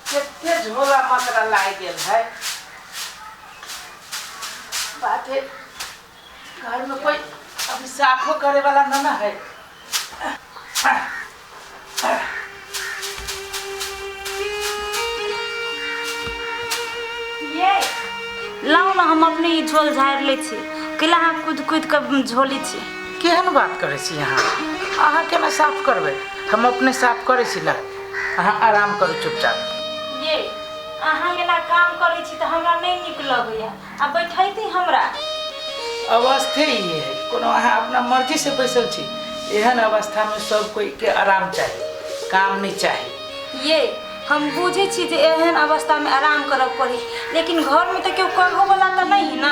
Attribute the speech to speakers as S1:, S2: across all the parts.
S1: कितने झोला मकरा लाग गेल है। बात है घर में कोई अभी साफो करे वाला न है।
S2: ये लाओ ना हम अपने ही झोल झाड़ ले छी किला हाँ कूद कूद के झोली छी।
S1: केहन बात करे छी यहाँ? अहाँ केना साफ करबे? हम अपने साफ करे छी ना। अहाँ आराम करू चुपचाप।
S2: ये अहाँ एना काम करे छी तो हमरा नहीं निक लगैया। आ बैठैती हमरा
S1: अवस्थे ये है। कोनो अहाँ अपना मर्जी से बैसल छी। एहन अवस्था में सब कोई के आराम चाहिए, काम नहीं चाहिए।
S2: ये हम बुझे छी जे एहन अवस्था में आराम करब पड़ी, लेकिन घर में तो क्यों कहबो वाला तो नहीं है ना।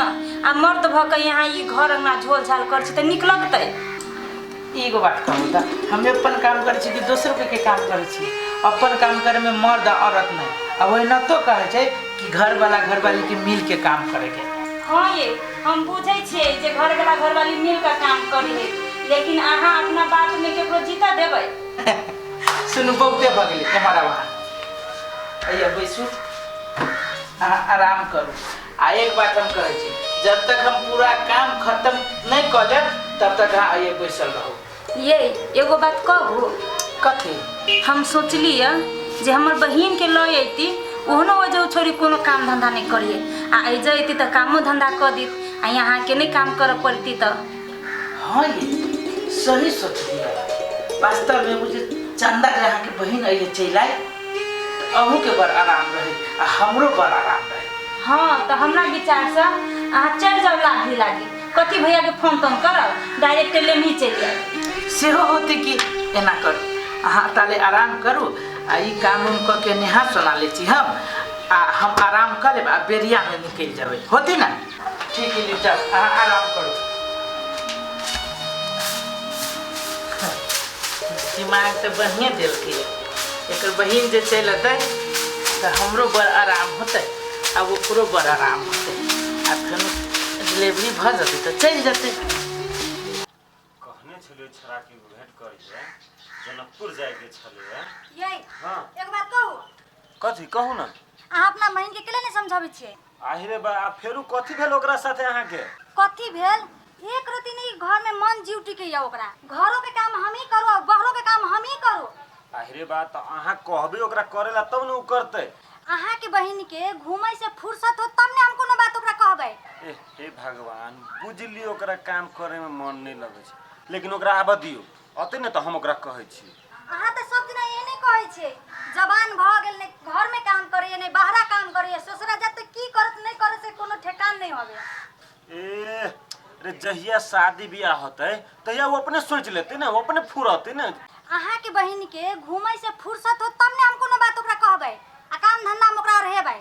S2: आ मर्द भ के यहाँ ये घर अंगना झोल झाल कर छी तो निक लगतै?
S1: एगो बात कहूँ तो हमें अपन काम करे छी कि दोसर के काम करे छी? अपन काम करे में मर्द औरत नहीं। अब वही न तो कहे छे कि घर वाला घर वाली के मिल के काम करे के।
S2: हाँ ये हम बुझे छिए जे घर वाला घर वाली मिल के काम करी है, लेकिन अहाँ अपना बात में केकरो जीता देबै?
S1: सुन बहुते भ गेलै हमारा वहाँ। आइए बैसू, अहाँ आराम करू। आ एक बात हम कहे छी, जब तक हम पूरा काम खत्म नहीं कर देब तब तक अहाँ आइए बैसल रहो।
S2: ये एगो बात कहू।
S1: कथी?
S2: हम सोचली जे हमर बहिन के लय अइती, ओहनो वजह छोड़ी कोनो काम धंधा नहीं करिए। आ अइजे अइती तो कामो धंधा कर दी। आ यहाँ के नहीं काम कर पड़ती तो।
S1: हाँ ये सही सोच लिया। वास्तव में मुझे चंदा यहाँ की बहन अइले चल आए, अहू के बड़ आराम रहे आ हमरो बड़ आराम रहे।
S2: हाँ तो हमरा विचार से अहाँ चल जाओ लागी लागी। कथी भैया के फोन तोन करब, डायरेक्ट ले ही चल जाए।
S1: सेहो होते कि एना करू। अहाँ ताले आराम करू आ ई काम उम क के नेहा सुना ले छी हम। आ हम आराम कर लेब आ बेरिया में निकल जाबे। होती ना? ठीक है लिटा, अहाँ आराम करू। दिमाग तो बढ़िया दिल के। एक बहिन जे चल अतै तो हमरो बड़ आराम होते आ ओकरो बड़ आराम होते। आ फिर डिलीवरी भ जते तो चल जते।
S3: कहने छलिए छरा की भेंट करिए, जनकपुर जाए के छलिए।
S4: यही
S3: हां
S4: एक बात कहू।
S3: कथी कहू ना?
S4: अहाँ अपना बहिन के केले नहीं समझाबै छियै?
S3: आहिरे बा फेरू कथी भेल ओकरा साथे अहाँ के?
S4: कथी भेल? एक रति नहीं घर में मन ड्यूटी के या ओकरा। घरों के काम हम ही करू और बाहरों के काम हम ही करू।
S3: आहिरे बा तो अहाँ कहबे ओकरा करेला तब न उ करते।
S4: अहाँ के बहिन के घूमै से फुर्सत हो तब ने हम कोनो बात ओकरा कहबै।
S3: हे भगवान, बुझली ओकरा काम करे में मन नहीं लगे छै, लेकिन ओकरा आबा दियो अते न तो हम ओकरा कहै छी।
S4: अहाँ तो सब दिन ये नहीं कहै छै, जवान भ गेल ने घर में काम करे ने बाहरा काम करे, ससुरा जाते की करत नहीं करे से कोनो ठेकान नहीं होवे।
S3: रे जहिया शादी बियाह होते तहिया वो अपने सोच लेते ना, वो अपने फुरते ना।
S4: अहाँ के बहिन के घूमै से फुर्सत हो तब ने हम कोनो बात ओकरा कहबै आ काम धंधा में ओकरा रहेबै।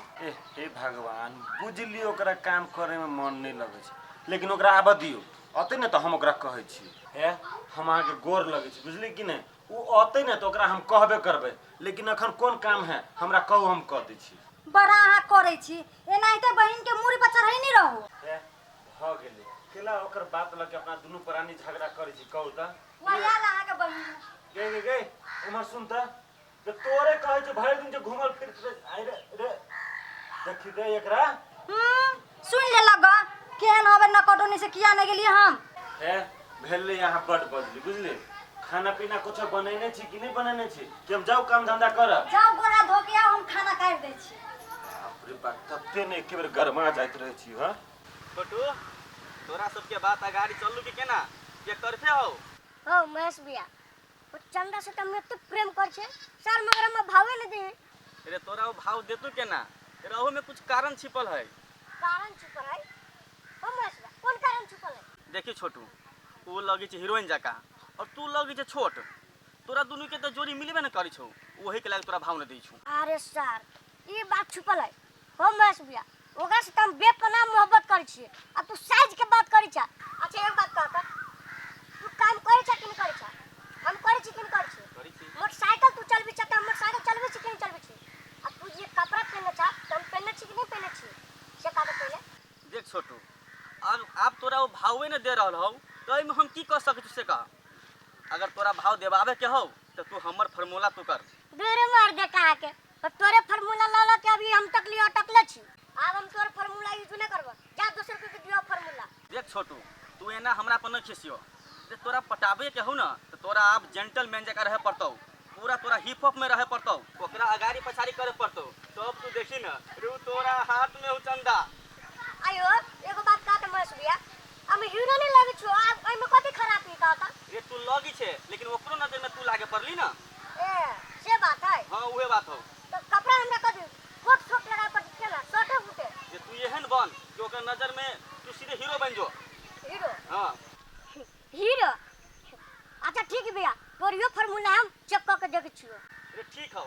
S3: हे भगवान, बुझली ओकरा काम करे में मन नहीं लगे छै, लेकिन ओकरा आबा दियो अते न तो हम ओकरा कहै छी। हम अहाँ के गोर लगे छै, बुझली कि नहीं? उ अते न तो ओकरा हम कहबे करबै, लेकिन अखन कोन काम है हमरा कहू, हम कह दै छी।
S4: बड़ा अहाँ करे छी, एनाहिते बहिन के मुड़ी पर चढ़ै नहीं रहू।
S3: भ गेलै केला ओकर बात लगे अपना दुनू प्राणी झगड़ा करे छी। कहू त
S4: वयाल अहाँ के बहिन
S3: गे उमर सुन त जे तोरे कहै छै भरि दिन जे घुमल फिरत आइ रे देखि दे एकरा।
S4: सुन ले लगा केहन होबे न कटोनी से किया न गेली हम।
S3: भेले यहाँ बड बजली, बुझली? खाना पीना कुछ बनेने छी कि नहीं बनेने छी कि हम जाऊ काम धंधा करब?
S4: जाओ गोरा धो के आओ, हम खाना काट दै छी।
S3: बाप रे बाप, तते ने एके बेर गरमा जाइत रहै छी। हां
S5: छोटू, तोरा सबके बात अगाड़ी चलू कि केना? ये करते हो?
S6: हो महेश भैया, वो चंदा से तुम तो प्रेम कर छे सर, मगर हम भावे न दे।
S5: अरे तोरा वो भाव देतू केना? तेरा ओहो में कुछ कारण छिपल है।
S6: कारण छुपल है? हो महेश भैया, कौन कारण छुपल है?
S5: देखी छोटू, वो लगी छे हीरोइन जका और तू लगी छे छोट। तोरा दोनों के तो जोड़ी मिलबे न करी छौ, वही के लाग तोरा भाव न दै छौ।
S6: अरे सर, ये बात छुपल है। हो महेश भैया, ओकरा से तुम बेपनाह मोहब्बत करी छे आ तू साइज के बात करी छा। अच्छा एक बात कहता, तू काम करी छा कि नहीं करी छा? हम करी छी कि नहीं करी छी?
S5: करी छी।
S6: मोटरसाइकिल तू चलबी छा त मोटरसाइकिल चलबी छी कि नहीं चलबी छी? आ तू ये कपड़ा पहनले छा तुम पहनले छी कि नहीं पहनले छी? से का पहले
S5: देख छोटू, अब तोरा वो भावे न दे रहल हो तो हम की कर सकै छी से कह। अगर तोरा भाव देवावे के हो तो तू हमर फार्मूला तू कर।
S6: दूर मार दे कहा के और तोरे फार्मूला ला ला के अभी हम तक लिए अटकले छी। अब हम तोर फार्मूला यूज नहीं करबो। जा दूसर के दियो फार्मूला।
S5: देख छोटू, तू एना हमरा पर न खिसियो। जे तोरा पटाबे के हो ना तो तोरा आप जेंटलमैन जका रहे पड़तौ। पूरा तोरा हिप हॉप में रहे पड़तौ। ओकरा अगाड़ी पछाड़ी करे पड़तौ। तब तू देखी ना रू तोरा हाथ में हो चंदा।
S6: आयो एगो बात कहत मस बिया। हम हीरो नहीं लागे छो। अब एमे कथि खराब नहीं कहता।
S5: रे तू लगी छे लेकिन ओकरो नजर में तू लागे पड़ली ना।
S6: ए से बात है।
S5: हां उहे बात हो।
S6: तो कपड़ा हमरा कथि फोट फोट लगा पर केला सटे फुटे।
S5: जे तू एहन बन कि ओकर नजर में तू सीधे हीरो बन जो।
S6: हीरो
S5: हां
S6: हीरो। अच्छा ठीक है भैया तोर यो फार्मूला हम चेक क के देख छियो।
S5: रे ठीक हो।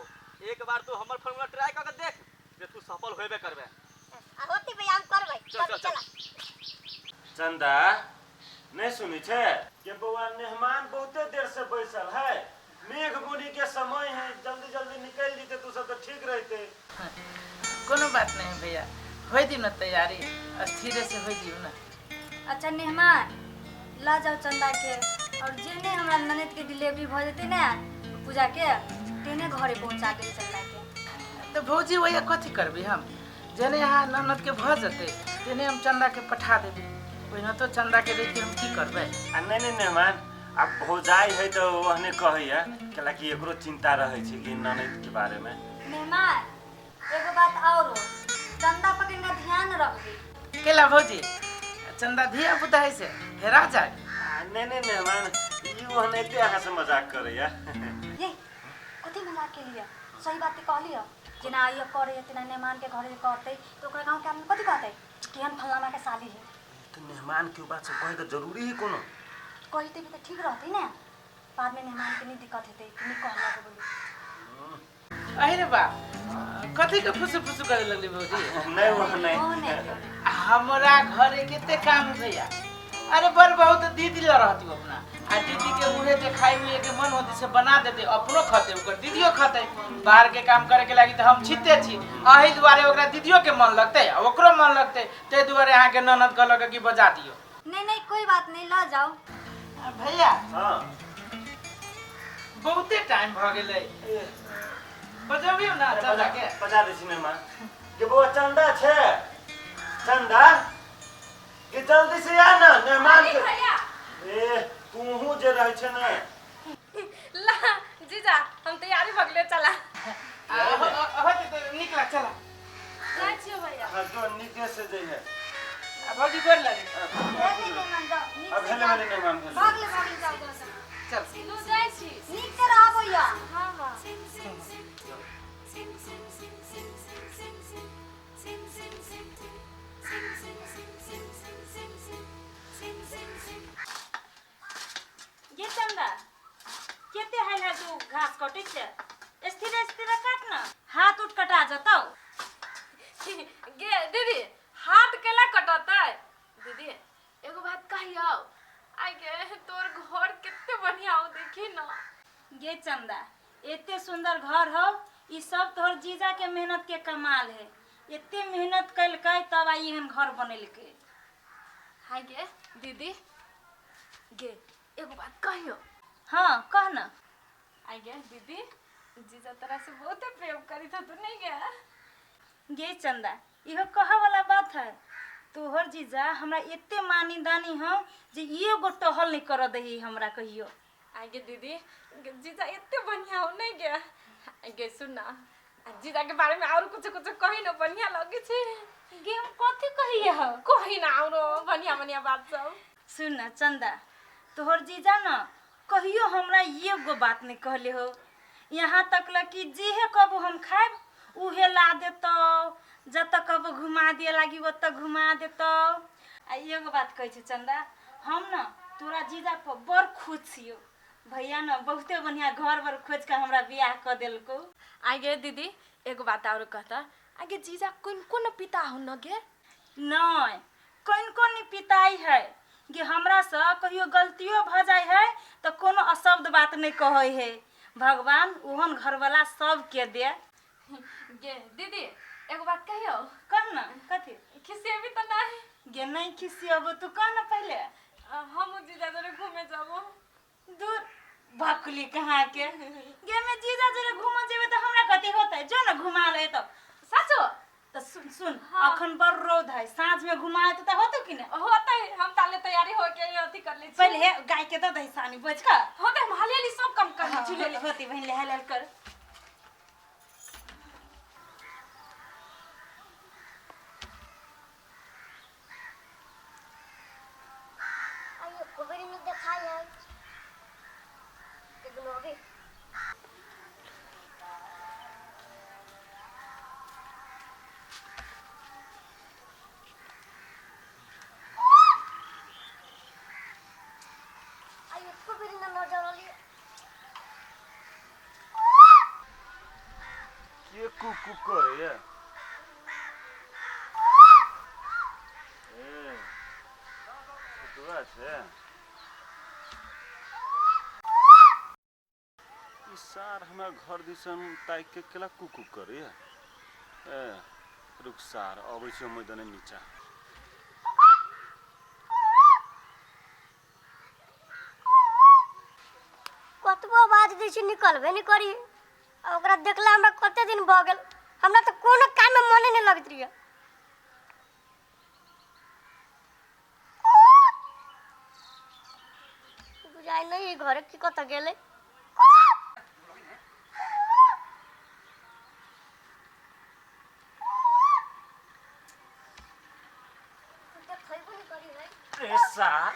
S5: एक बार तू हमर फार्मूला ट्राई कर के देख जे तू सफल होबे करबे।
S6: आ होती भैया हम करबै।
S5: चल चल
S3: चंदा नहीं सुनी छे के बउआ मेहमान बहुते देर से बैसल है। मेघ बुनी के समय है, जल्दी जल्दी निकल जीते तू सब तो ठीक रहते।
S1: कोनो बात नहीं भैया, हो दी ना तैयारी, स्थिर से हो दी ना।
S4: अच्छा मेहमान ला जाओ चंदा के और जेने हमरा ननद के डिलीवरी भ जेते ना पूजा के तेने घरे पहुंचा दे चंदा के।
S1: तो भौजी वही कथी करबी हम, जेने यहाँ ननद के भ जते तेने हम चंदा के पठा देबी। ओहिना तो चंदा के देखिए हम की करबै।
S3: नहीं मेहमान अब भौजाई है तो वहने कहैया केला कि एकरो चिंता रहे छै कि ननद के बारे में।
S4: मेहमान एगो बात और चंदा पर कनिका ध्यान रखबी।
S1: केला भौजी चंदा धिया पुता है से हेरा जाए।
S3: नहीं मेहमान ई वहने ते अहाँ से मजाक करैया।
S4: ये कथी मजाक के लिए सही बात कहली हो। जेना आइए करे तेना मेहमान के घरे करते तो ओकरा गांव के आदमी कथी कहते कि हम फलाना के साली है।
S3: तो मेहमान के बात से कहे तो जरूरी ही कोनो
S4: कहते भी तो ठीक रहती ना। बाद में मेहमान के नहीं दिक्कत हेते कि नहीं कहला के बोली।
S1: अरे बा कथी के फुसु फुसु करे लगली भौजी।
S3: नहीं वो
S4: ओ
S3: नहीं
S4: नहीं
S1: हमरा घरे केते काम है भैया। अरे बड़ बहुत दीदी ला रहती अपना आ दीदी के उहे जे खाई हुए के मन होती से बना देते, अपनो खाते ओकर दीदियो खाते। बाहर के काम करे के लागी तो हम छिते छी, अही दुआरे ओकरा दीदियो के मन लगते आ ओकरो मन लगते, ते दुआरे अहाँ के ननद कहलक कि बजा दियो।
S4: नहीं कोई बात नहीं ला जाओ।
S1: भैया
S3: हां
S1: बहुते टाइम भ गेलै, बजाबियो ना चला के।
S3: बजा दै छी मेहमान के बउआ चंदा छे। चंदा के जल्दी से आ ना मेहमान के। ए तूहू जे रहै छै ना
S2: ला जीजा हम तैयारी भ गेले चला।
S1: होते तो निकला चला।
S2: जाय छियो भैया।
S3: हां तो नीचे से जई है।
S1: भौजी गोर लगे।
S4: देखी मेहमान जाओ नीक
S3: अब
S4: से
S3: हेले वाले मेहमान के
S4: भाग ले जाओ
S1: चल
S2: सिलो जाय छी।
S4: नीक से रह भैया।
S2: हां हां ये चंदा केते है तू घास कटे छे। स्थिर स्थिर काट ना, हाथ उठ कटा जतौ। गे दीदी हाथ केला कटतै। दीदी एगो बात कहियो, आई गे तोर घर कितने बढ़िया हो देखी ना। गे चंदा एते सुंदर घर हो, ई सब तोहर जीजा के मेहनत के कमाल है। एते मेहनत कैलकै तब आई एहन घर बनेलकै। हाय गे दीदी गे एगो बात कहियो। हाँ कह ना। आई गे दीदी जीजा तोरा से बहुत प्रेम करी था, तू नहीं गे। गे चंदा इहो कहा वाला बात है। तोहर जीजा हमरा एते मानी दानी हो जे एगो टहल नहीं कर दही हमरा कहियो। आई गे दीदी जीजा एते बढ़िया हो नहीं गे। आई गे सुन ना जीजा के बारे में और कुछ कुछ कही ना बढ़िया लगे छे। गे हम कथि कहिए हो, कही ना और बढ़िया बढ़िया बात सब। सुन ना चंदा तोहर जीजा ना कहियो हमरा एगो बात नहीं कहले हो। यहाँ तक ल कि जेहे कबो हम खाएब उहे ला देतो, जत कबो घुमा दिए लागी ओत घुमा देतो। आ एगो बात कहे छे चंदा हम ना तोरा जीजा पर बड़ खुश छियो। भैया ना बहुते बढ़िया घर बर खोज के हमरा बियाह क देलको। आगे दीदी एगो बात और कहता, आगे जीजा कोन कोन पिता हो न गे। नहीं कोन कोन पिताई है गे, हमरा से कहियो गलतियों भ जाय है तो कोनो अशब्द बात नहीं कहे है। भगवान ओहन घर वाला सब के दे। गे दीदी एगो बात कहियो। कह ना कथि खिसिएबी तो नहीं गे। नहीं खिसिएबो तू कह ना पहले। हम जीजा जरे घूमे जाबो। दूर भकुली कहाँ के गे में जीजा जरे घूम जेबे तो हमरा कथी होतै जो ना घुमा ले तो सचो तो सुन सुन
S7: हाँ।
S2: अखन बड़ रौद है साँझ में घुमाए तो होतो कि ना
S7: होतै हम ताले तैयारी होके अथी कर ले छी
S2: पहले हे गाय के तो दही सानी बोझ का
S7: होतै हम हालियाली सब काम कर ली छी ले ले
S2: होती बहन ले हलाल कर
S6: आइए कोबरी में दिखाई है इग्नोर आइए कोबरी में नजर आ लिया
S3: के कुकु करे ए फुटुआ छे ई सार हमरा घर दिसन ताक के केला कुकु करे ए रुक सार अबै छै मैदान नीचा
S6: कतबो बाज दै छी निकलबे नहीं करी आ ओकरा देखला हमरा कते दिन भ गेल हमरा तो कोनो काम में मने नहीं लगत रहिए बुझाई नहीं घर की कत गेले
S3: ए सार